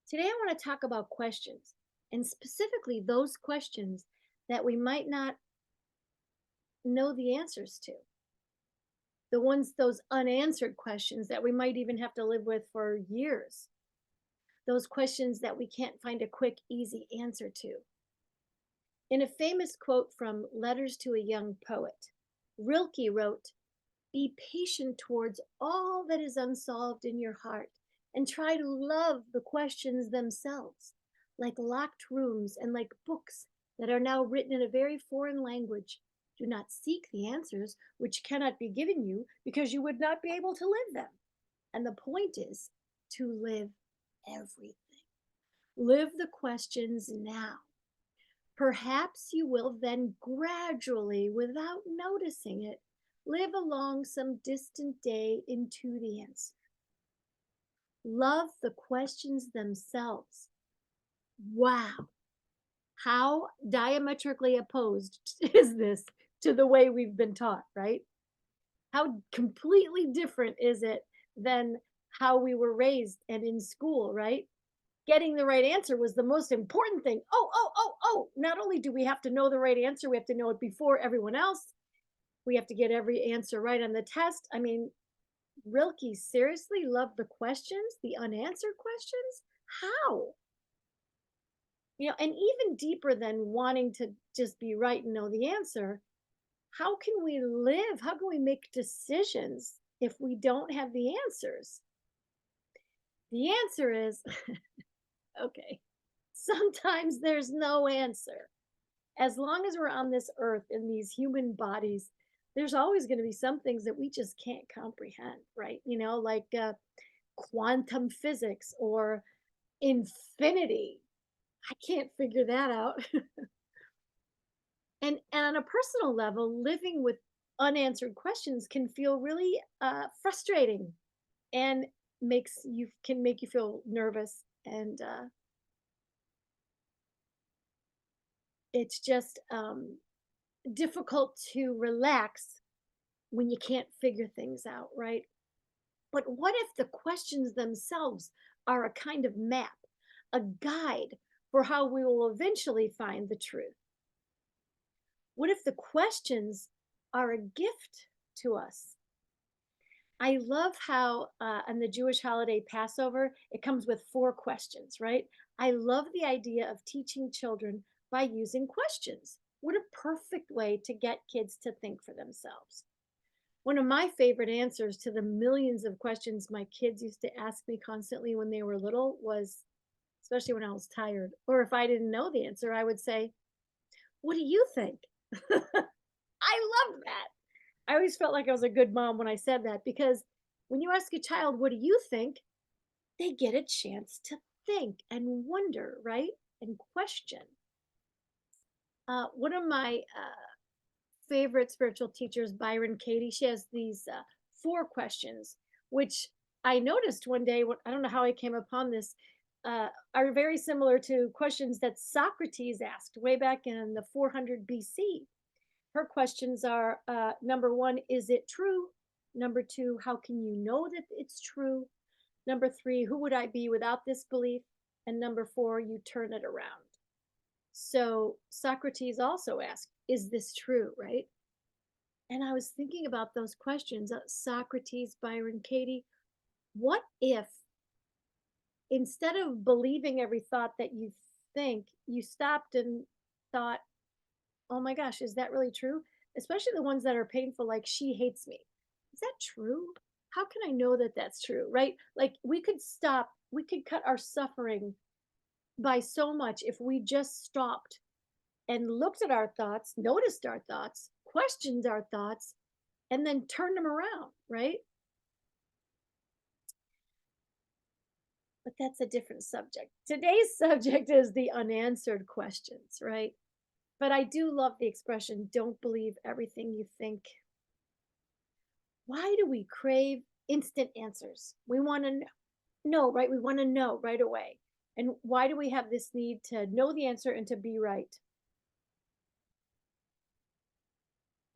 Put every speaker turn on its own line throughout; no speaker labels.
Today, I want to talk about questions, and specifically those questions that we might not know the answers to. The ones, those unanswered questions that we might even have to live with for years. Those questions that we can't find a quick, easy answer to. In a famous quote from Letters to a Young Poet, Rilke wrote, "Be patient towards all that is unsolved in your heart and try to love the questions themselves, like locked rooms and like books that are now written in a very foreign language. Do not seek the answers which cannot be given you because you would not be able to live them." And the point is to live everything. Live the questions now. Perhaps you will then gradually, without noticing it, live along some distant day into the answer. Love the questions themselves. Wow. How diametrically opposed is this to the way we've been taught, right? How completely different is it than how we were raised and in school, right? Getting the right answer was the most important thing. Oh, oh, oh, oh. Not only do we have to know the right answer, we have to know it before everyone else. We have to get every answer right on the test. I mean, Rilke seriously loved the questions, the unanswered questions? How? And even deeper than wanting to just be right and know the answer, how can we live? How can we make decisions if we don't have the answers? The answer is okay, sometimes there's no answer. As long as we're on this earth in these human bodies, there's always going to be some things that we just can't comprehend, right? Like quantum physics or infinity. I can't figure that out. And on a personal level, living with unanswered questions can feel really frustrating and make you feel nervous, and it's just difficult to relax when you can't figure things out, right? But what if the questions themselves are a kind of map, a guide for how we will eventually find the truth? What if the questions are a gift to us? I love how on the Jewish holiday Passover, it comes with four questions, right? I love the idea of teaching children by using questions. What a perfect way to get kids to think for themselves. One of my favorite answers to the millions of questions my kids used to ask me constantly when they were little was, especially when I was tired, or if I didn't know the answer, I would say, "What do you think?" I love that. I always felt like I was a good mom when I said that because when you ask a child, "What do you think?" they get a chance to think and wonder, right? And question. One of my favorite spiritual teachers, Byron Katie, she has these four questions, which I noticed one day. I don't know how I came upon this, are very similar to questions that Socrates asked way back in the 400 BC. Her questions are number one, is it true? Number two, how can you know that it's true? Number three, who would I be without this belief? And number four, you turn it around. So Socrates also asked, is this true, right? And I was thinking about those questions, Socrates, Byron Katie. What if instead of believing every thought that you think, you stopped and thought, oh my gosh, is that really true? Especially the ones that are painful, like she hates me. Is that true? How can I know that that's true? Right? Like we could cut our suffering by so much if we just stopped and looked at our thoughts, noticed our thoughts, questioned our thoughts, and then turned them around, right? But that's a different subject. Today's subject is the unanswered questions, right? But I do love the expression, don't believe everything you think. Why do we crave instant answers? We want to know, right? We want to know right away. And why do we have this need to know the answer and to be right?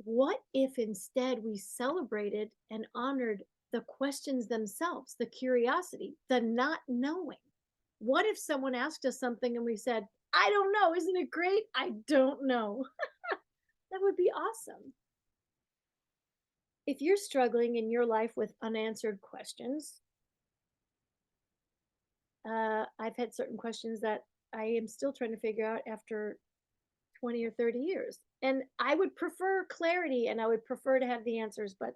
What if instead we celebrated and honored the questions themselves, the curiosity, the not knowing? What if someone asked us something and we said, I don't know, isn't it great? I don't know. That would be awesome. If you're struggling in your life with unanswered questions, I've had certain questions that I am still trying to figure out after 20 or 30 years. And I would prefer clarity and I would prefer to have the answers, but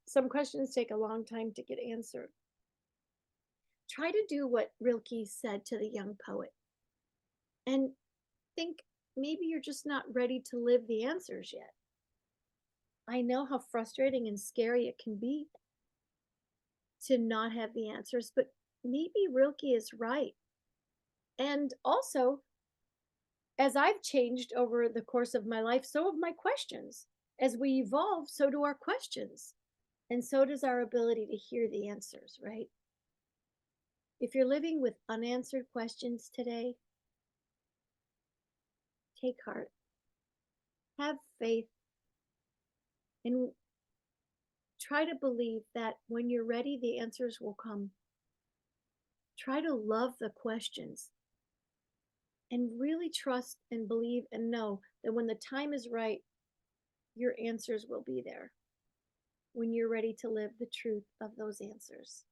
some questions take a long time to get answered. Try to do what Rilke said to the young poet and think maybe you're just not ready to live the answers yet. I know how frustrating and scary it can be to not have the answers, but maybe Rilke is right. And also, as I've changed over the course of my life, so have my questions. As we evolve, so do our questions. And so does our ability to hear the answers, right? If you're living with unanswered questions today, take heart, have faith, and try to believe that when you're ready, the answers will come. Try to love the questions and really trust and believe and know that when the time is right, your answers will be there when you're ready to live the truth of those answers.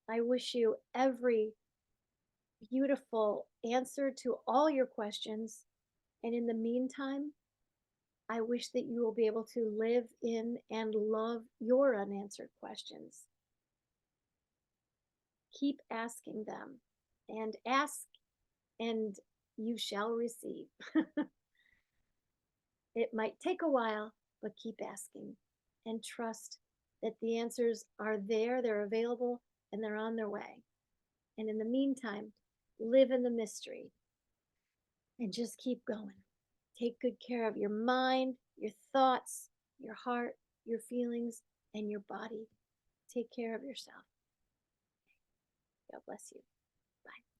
I wish you every beautiful answer to all your questions. And in the meantime, I wish that you will be able to live in and love your unanswered questions. Keep asking them and ask, and you shall receive. It might take a while, but keep asking and trust that the answers are there, they're available, and they're on their way. And in the meantime, live in the mystery and just keep going. Take good care of your mind, your thoughts, your heart, your feelings, and your body. Take care of yourself. God bless you. Bye.